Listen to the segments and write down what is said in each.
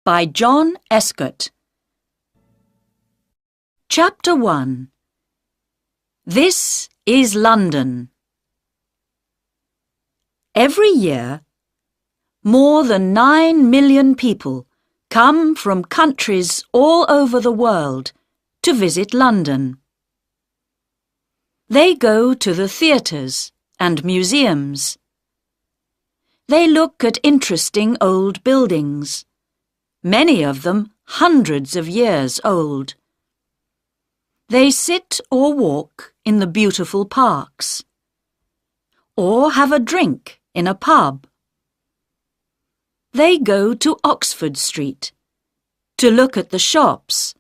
by John Escott. Chapter 1. This is London. Every year, more than 9 million people come from countries all over the world to visit London. They go to the theatres and museums. They look at interesting old buildings, many of them hundreds of years old. They sit or walk in the beautiful parks, or have a drink in a pub. They go to Oxford Street to look at the shops,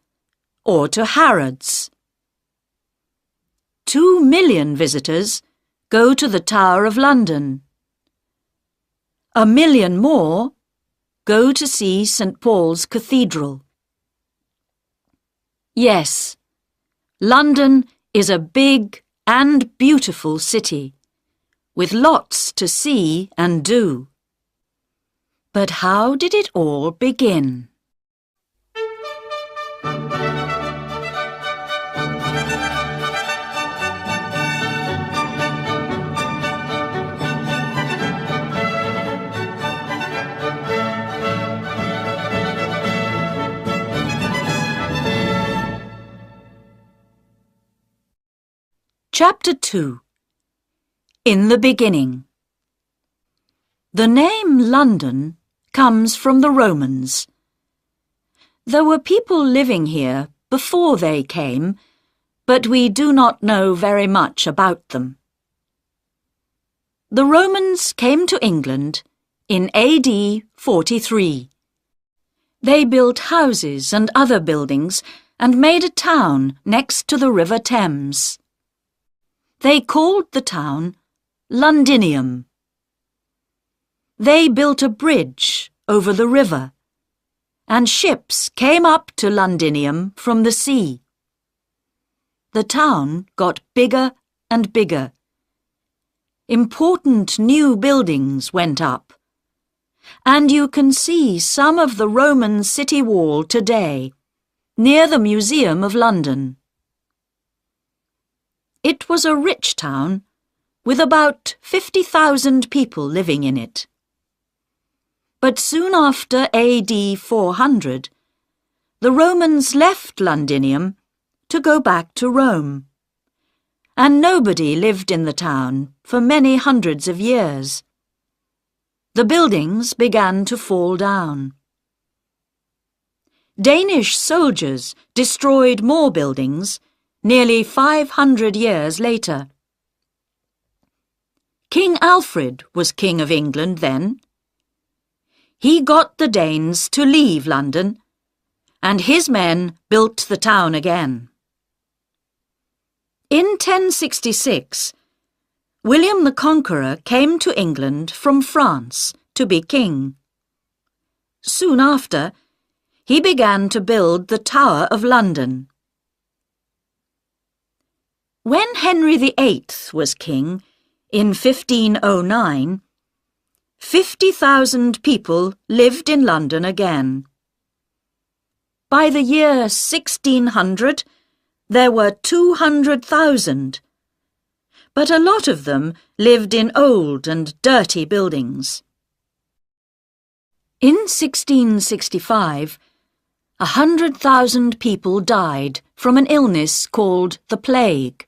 or to Harrods. 2 million visitors go to the Tower of London. 1 million more go to see St. Paul's Cathedral. Yes, London is a big and beautiful city, with lots to see and do. But how did it all begin? Chapter 2. In the Beginning. The name London comes from the Romans. There were people living here before they came, but we do not know very much about them. The Romans came to England in AD 43. They built houses and other buildings and made a town next to the River Thames. They called the town Londinium. They built a bridge over the river, and ships came up to Londinium from the sea. The town got bigger and bigger. Important new buildings went up, and you can see some of the Roman city wall today, near the Museum of London. It was a rich town, with about 50,000 people living in it. But soon after AD 400, the Romans left Londinium to go back to Rome, and nobody lived in the town for many hundreds of years. The buildings began to fall down. Danish soldiers destroyed more buildings nearly 500 years later. King Alfred was King of England then. He got the Danes to leave London, and his men built the town again. In 1066, William the Conqueror came to England from France to be king. Soon after, he began to build the Tower of London. When Henry VIII was king, in 1509, 50,000 people lived in London again. By the year 1600, there were 200,000, but a lot of them lived in old and dirty buildings. In 1665, 100,000 people died from an illness called the plague.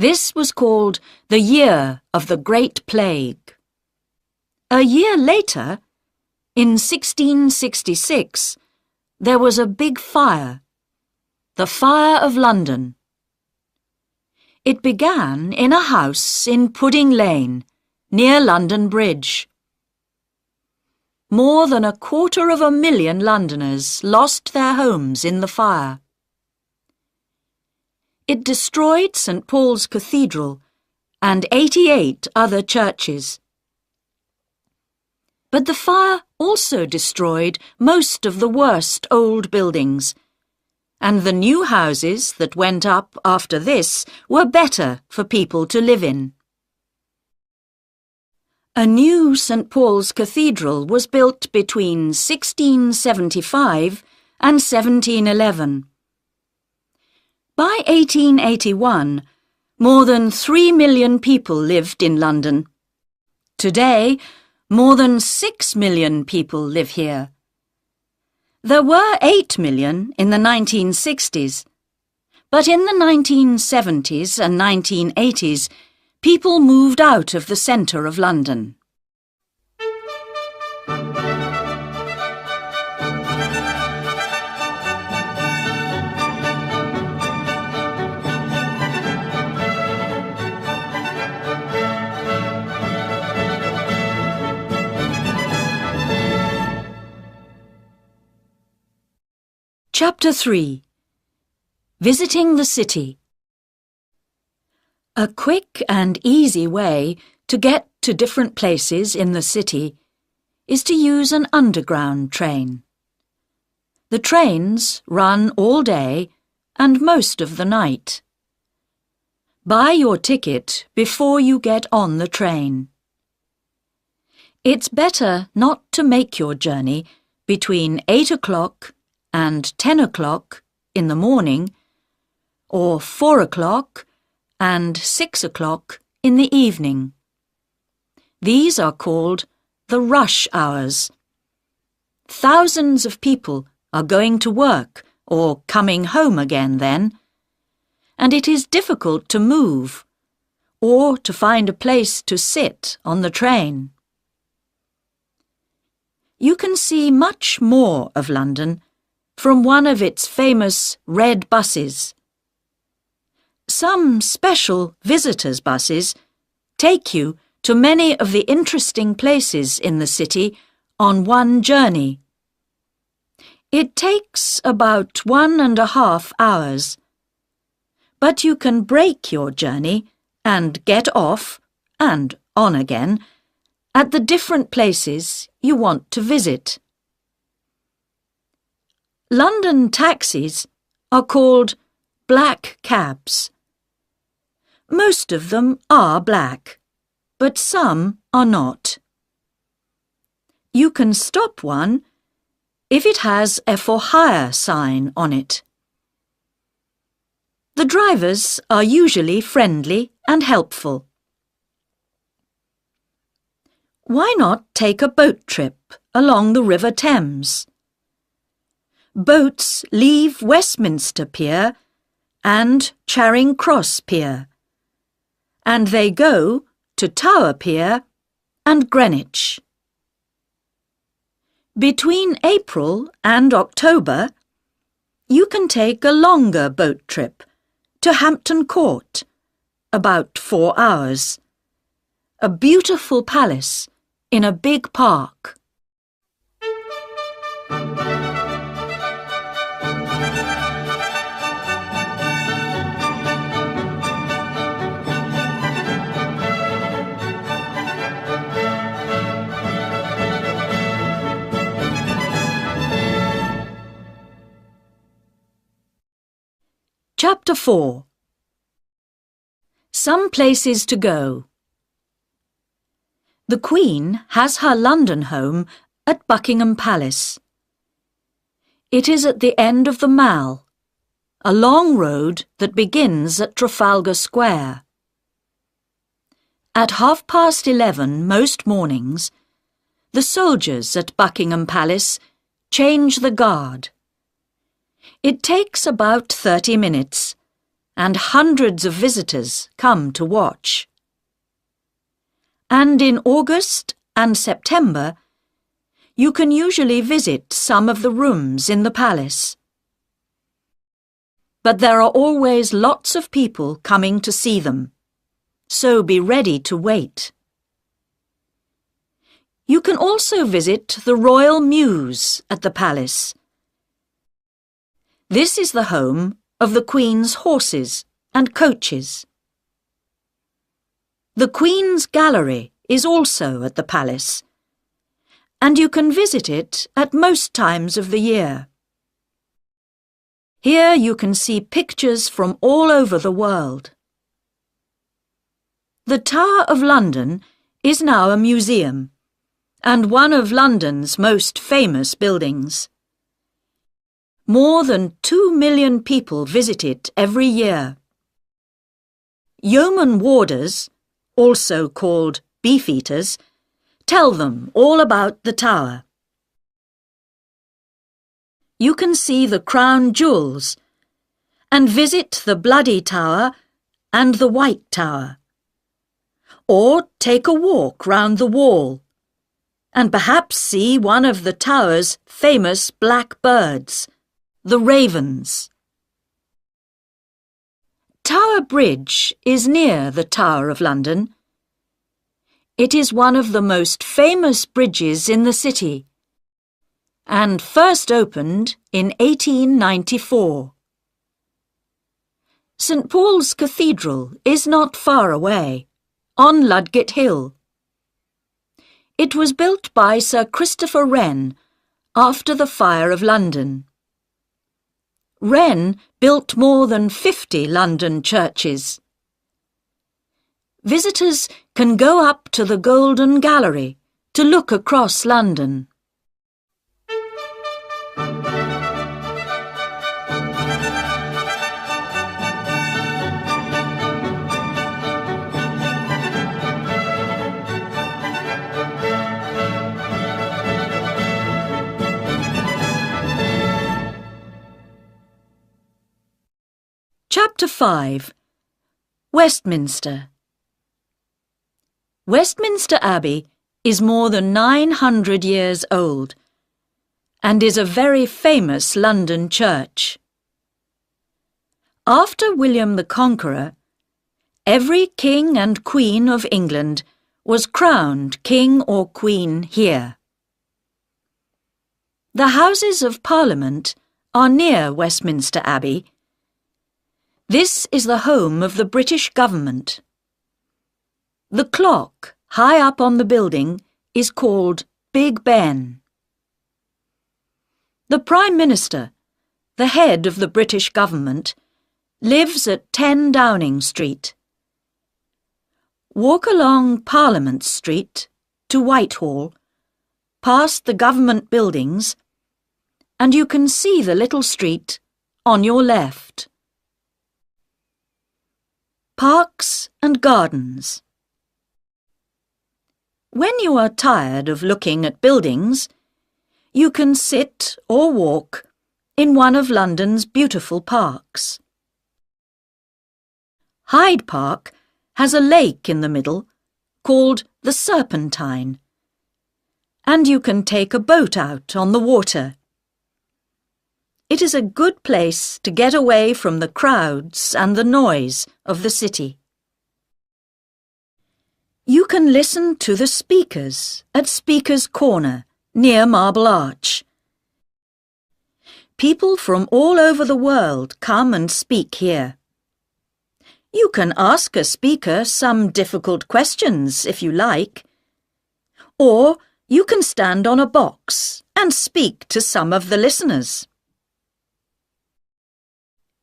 This was called the Year of the Great Plague. A year later, in 1666, there was a big fire, the Fire of London. It began in a house in Pudding Lane, near London Bridge. More than 250,000 Londoners lost their homes in the fire. It destroyed St. Paul's Cathedral and 88 other churches. But the fire also destroyed most of the worst old buildings, and the new houses that went up after this were better for people to live in. A new St. Paul's Cathedral was built between 1675 and 1711. By 1881, more than 3 million people lived in London. Today, more than 6 million people live here. There were 8 million in the 1960s, but in the 1970s and 1980s, people moved out of the centre of London. Chapter 3. Visiting the City. A quick and easy way to get to different places in the city is to use an underground train. The trains run all day and most of the night. Buy your ticket before you get on the train. It's better not to make your journey between 8 o'clock and 10 o'clock in the morning, or 4 o'clock and 6 o'clock in the evening. These are called the rush hours. Thousands of people are going to work or coming home again then, and it is difficult to move or to find a place to sit on the train. You can see much more of London from one of its famous red buses. Some special visitors' buses take you to many of the interesting places in the city on one journey. It takes about 1.5 hours, but you can break your journey and get off and on again at the different places you want to visit. London taxis are called black cabs. Most of them are black, but some are not. You can stop one if it has a for hire sign on it. The drivers are usually friendly and helpful. Why not take a boat trip along the River Thames? Boats leave Westminster Pier and Charing Cross Pier, and they go to Tower Pier and Greenwich. Between April and October, you can take a longer boat trip to Hampton Court, about 4 hours, a beautiful palace in a big park. Chapter 4. Some places to go. The Queen has her London home at Buckingham Palace. It is at the end of the Mall, a long road that begins at Trafalgar Square. At 11:30 most mornings, the soldiers at Buckingham Palace change the guard. It takes about 30 minutes, and hundreds of visitors come to watch. And in August and September, you can usually visit some of the rooms in the palace. But there are always lots of people coming to see them, so be ready to wait. You can also visit the Royal Mews at the palace. This is the home of the Queen's horses and coaches. The Queen's Gallery is also at the palace, and you can visit it at most times of the year. Here you can see pictures from all over the world. The Tower of London is now a museum and one of London's most famous buildings. More than 2 million people visit it every year. Yeoman warders, also called beefeaters, tell them all about the tower. You can see the crown jewels and visit the Bloody Tower and the White Tower. Or take a walk round the wall and perhaps see one of the tower's famous black birds, the ravens. Tower Bridge is near the Tower of London. It is one of the most famous bridges in the city and first opened in 1894. St. Paul's Cathedral is not far away, on Ludgate Hill. It was built by Sir Christopher Wren after the Fire of London. Wren built more than 50 London churches. Visitors can go up to the Golden Gallery to look across London. Chapter 5. Westminster. Westminster Abbey is more than 900 years old and is a very famous London church. After William the Conqueror, every king and queen of England was crowned king or queen here. The Houses of Parliament are near Westminster Abbey. This is the home of the British government. The clock high up on the building is called Big Ben. The Prime Minister, the head of the British government, lives at 10 Downing Street. Walk along Parliament Street to Whitehall, past the government buildings, and you can see the little street on your left. Parks and gardens. When you are tired of looking at buildings, you can sit or walk in one of London's beautiful parks. Hyde Park has a lake in the middle called the Serpentine, and you can take a boat out on the water. It is a good place to get away from the crowds and the noise of the city. You can listen to the speakers at Speaker's Corner near Marble Arch. People from all over the world come and speak here. You can ask a speaker some difficult questions if you like, or you can stand on a box and speak to some of the listeners.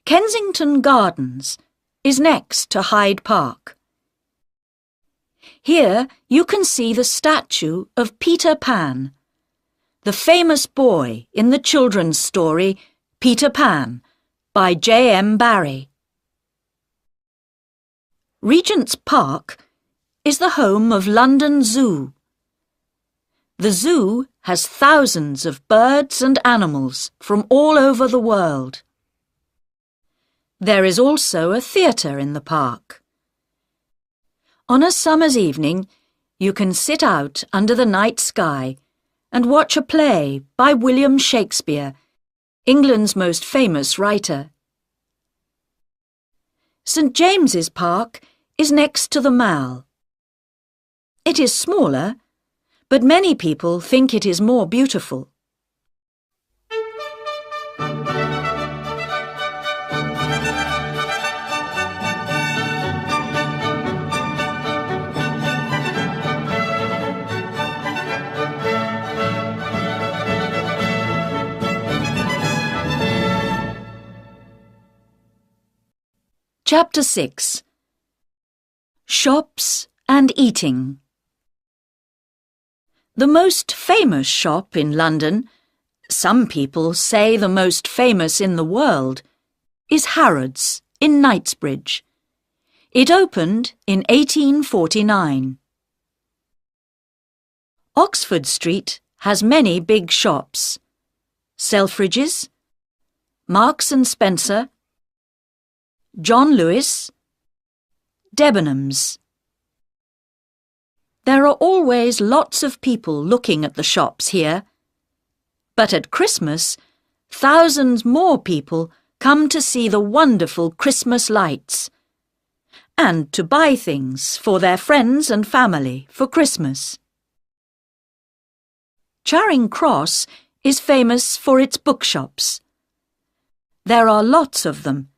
Kensington Gardens is next to Hyde Park. Here you can see the statue of Peter Pan, the famous boy in the children's story Peter Pan by J.M. Barrie. Regent's Park is the home of London Zoo. The zoo has thousands of birds and animals from all over the world. There is also a theatre in the park. On a summer's evening, you can sit out under the night sky and watch a play by William Shakespeare, England's most famous writer. St. James's Park is next to the Mall. It is smaller, but many people think it is more beautiful. Chapter 6. Shops and Eating. The most famous shop in London, some people say the most famous in the world, is Harrods in Knightsbridge. It opened in 1849. Oxford Street has many big shops: Selfridges, Marks and Spencer, John Lewis, Debenhams. There are always lots of people looking at the shops here, but at Christmas, thousands more people come to see the wonderful Christmas lights and to buy things for their friends and family for Christmas. Charing Cross is famous for its bookshops. There are lots of them,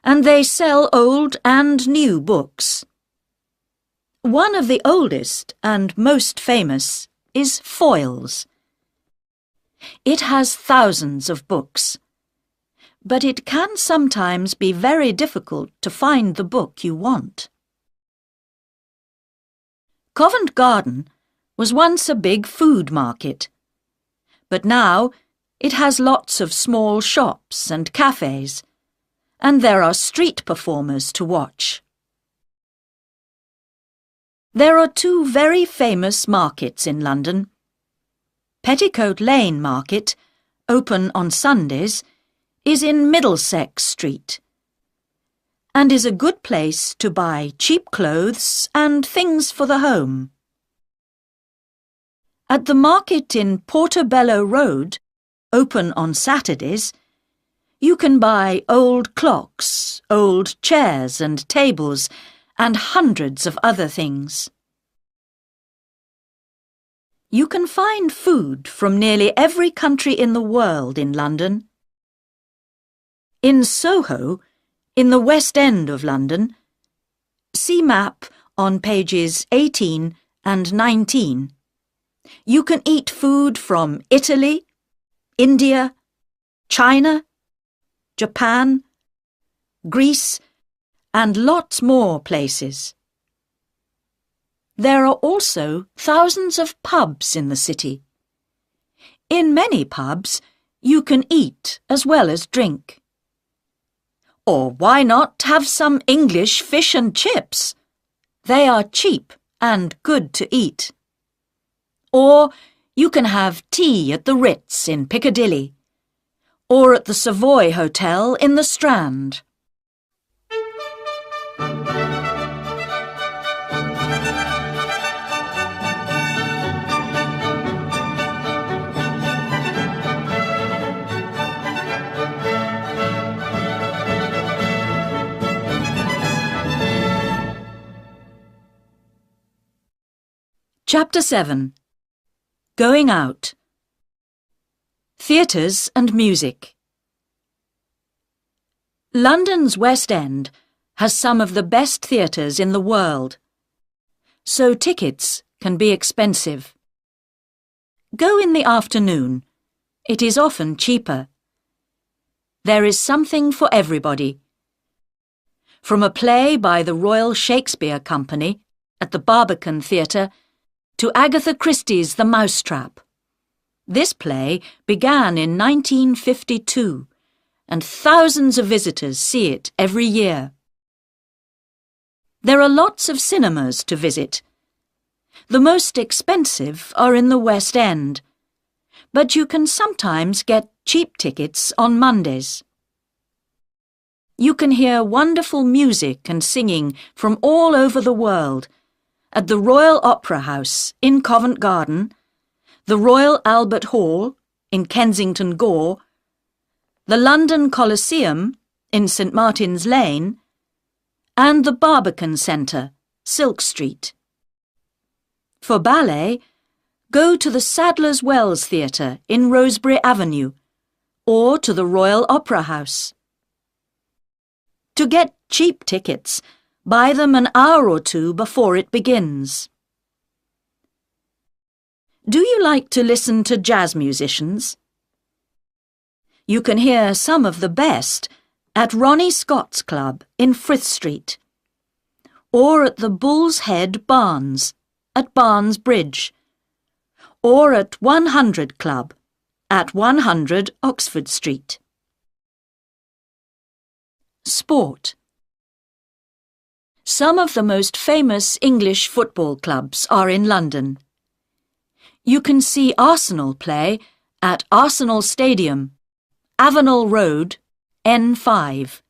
and they sell old and new books. One of the oldest and most famous is Foyle's. It has thousands of books, but it can sometimes be very difficult to find the book you want. Covent Garden was once a big food market, but now it has lots of small shops and cafes, and there are street performers to watch. There are two very famous markets in London. Petticoat Lane Market, open on Sundays, is in Middlesex Street and is a good place to buy cheap clothes and things for the home. At the market in Portobello Road, open on Saturdays, you can buy old clocks, old chairs and tables, and hundreds of other things. You can find food from nearly every country in the world in London. In Soho, in the West End of London, see map on pages 18 and 19. You can eat food from Italy, India, China, Japan, Greece, and lots more places. There are also thousands of pubs in the city. In many pubs, you can eat as well as drink. Or why not have some English fish and chips? They are cheap and good to eat. Or you can have tea at the Ritz in Piccadilly, or at the Savoy Hotel in the Strand. Chapter 7. Going Out. Theatres and Music. London's West End has some of the best theatres in the world, so tickets can be expensive. Go in the afternoon. It is often cheaper. There is something for everybody. From a play by the Royal Shakespeare Company at the Barbican Theatre to Agatha Christie's The Mousetrap. This play began in 1952, and thousands of visitors see it every year. There are lots of cinemas to visit. The most expensive are in the West End, but you can sometimes get cheap tickets on Mondays. You can hear wonderful music and singing from all over the world at the Royal Opera House in Covent Garden, the Royal Albert Hall in Kensington Gore, the London Coliseum in St Martin's Lane, and the Barbican Centre, Silk Street. For ballet, go to the Sadler's Wells Theatre in Rosebery Avenue, or to the Royal Opera House. To get cheap tickets, buy them an hour or two before it begins. Do you like to listen to jazz musicians? You can hear some of the best at Ronnie Scott's Club in Frith Street, or at the Bull's Head Barns at Barnes Bridge, or at 100 Club at 100 Oxford Street. Sport. Some of the most famous English football clubs are in London. You can see Arsenal play at Arsenal Stadium, Avenel Road, N5.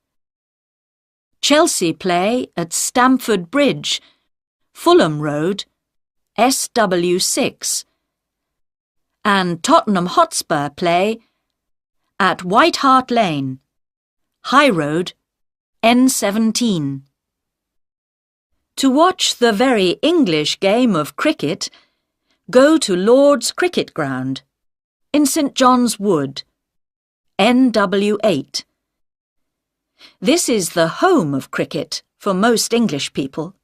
Chelsea play at Stamford Bridge, Fulham Road, SW6. And Tottenham Hotspur play at White Hart Lane, High Road, N17. To watch the very English game of cricket, go to Lord's Cricket Ground in St John's Wood, NW8. This is the home of cricket for most English people.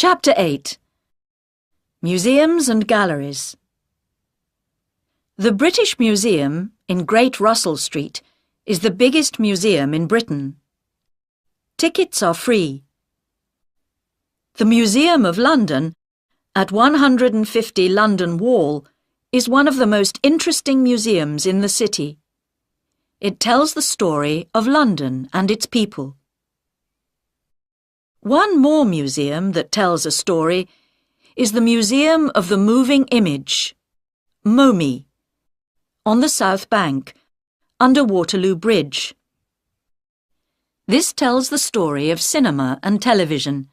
Chapter 8. Museums and Galleries. The British Museum in Great Russell Street is the biggest museum in Britain. Tickets are free. The Museum of London at 150 London Wall is one of the most interesting museums in the city. It tells the story of London and its people. One more museum that tells a story is the Museum of the Moving Image, MoMI, on the South Bank, under Waterloo Bridge. This tells the story of cinema and television,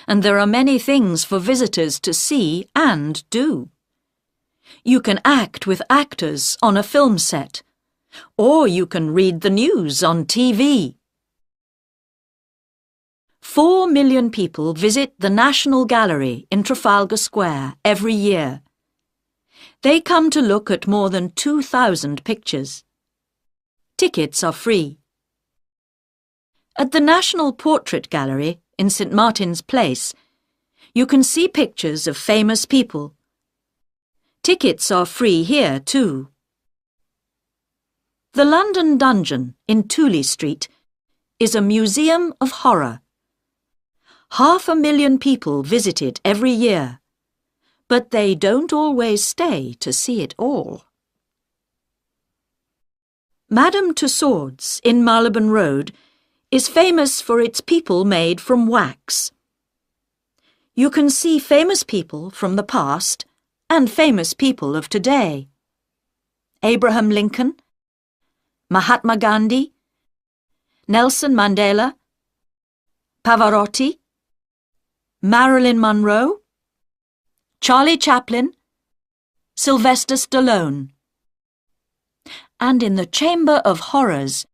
and there are many things for visitors to see and do. You can act with actors on a film set, or you can read the news on TV. 4 million people visit the National Gallery in Trafalgar Square every year. They come to look at more than 2,000 pictures. Tickets are free. At the National Portrait Gallery in St Martin's Place, you can see pictures of famous people. Tickets are free here too. The London Dungeon in Tooley Street is a museum of horror. 500,000 people visit it every year, but they don't always stay to see it all. Madame Tussauds in Marylebone Road is famous for its people made from wax. You can see famous people from the past and famous people of today. Abraham Lincoln, Mahatma Gandhi, Nelson Mandela, Pavarotti, Marilyn Monroe, Charlie Chaplin, Sylvester Stallone. And in the Chamber of Horrors,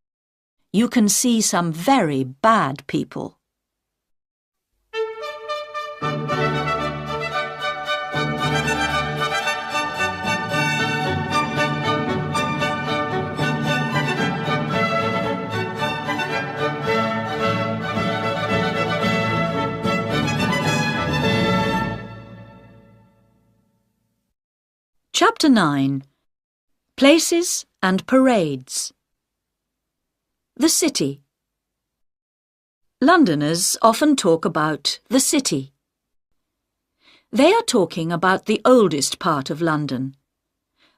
you can see some very bad people. Chapter 9. Places and Parades. The City. Londoners often talk about the city. They are talking about the oldest part of London,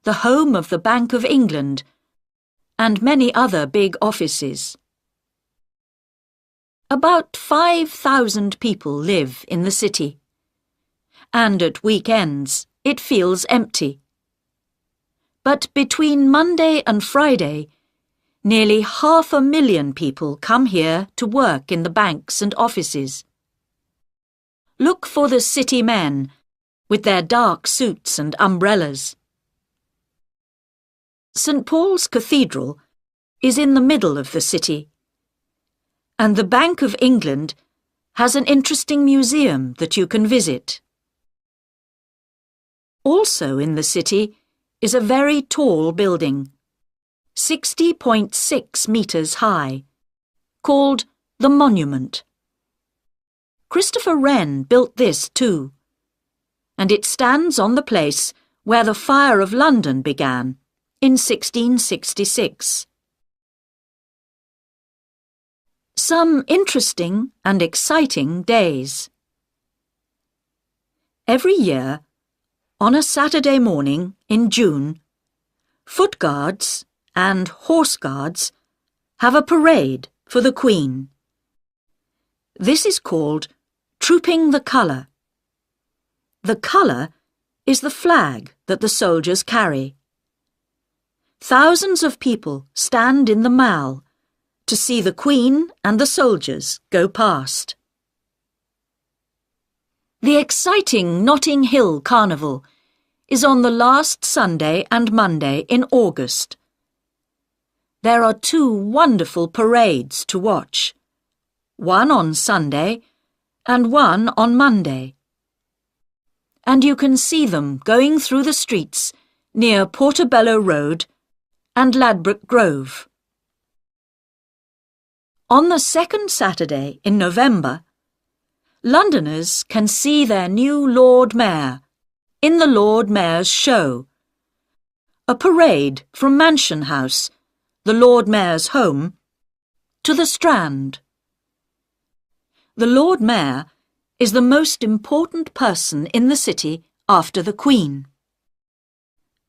the home of the Bank of England, and many other big offices. About 5,000 people live in the city, and at weekends it feels empty. But between Monday and Friday, nearly 500,000 people come here to work in the banks and offices. Look for the city men with their dark suits and umbrellas. St Paul's Cathedral is in the middle of the city, and the Bank of England has an interesting museum that you can visit. Also in the city is a very tall building, 60.6 metres high, called the Monument. Christopher Wren built this too, and it stands on the place where the Fire of London began in 1666. Some interesting and exciting days. Every year, on a Saturday morning in June, Foot Guards and Horse Guards have a parade for the Queen. This is called Trooping the Colour. The colour is the flag that the soldiers carry. Thousands of people stand in the Mall to see the Queen and the soldiers go past. The exciting Notting Hill Carnival is on the last Sunday and Monday in August. There are 2 wonderful parades to watch, one on Sunday and one on Monday. And you can see them going through the streets near Portobello Road and Ladbroke Grove. On the second Saturday in November, Londoners can see their new Lord Mayor in the Lord Mayor's Show, a parade from Mansion House, the Lord Mayor's home, to the Strand. The Lord Mayor is the most important person in the city after the Queen.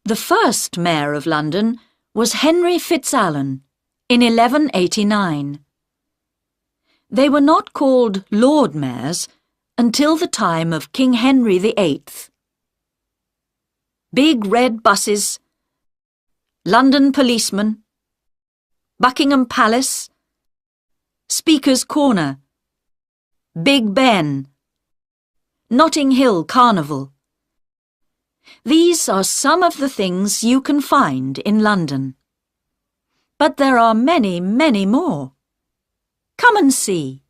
The first Mayor of London was Henry FitzAlan in 1189. They were not called Lord Mayors until the time of King Henry VIII. Big red buses, London policemen, Buckingham Palace, Speaker's Corner, Big Ben, Notting Hill Carnival. These are some of the things you can find in London. But there are many, many more. Come and see.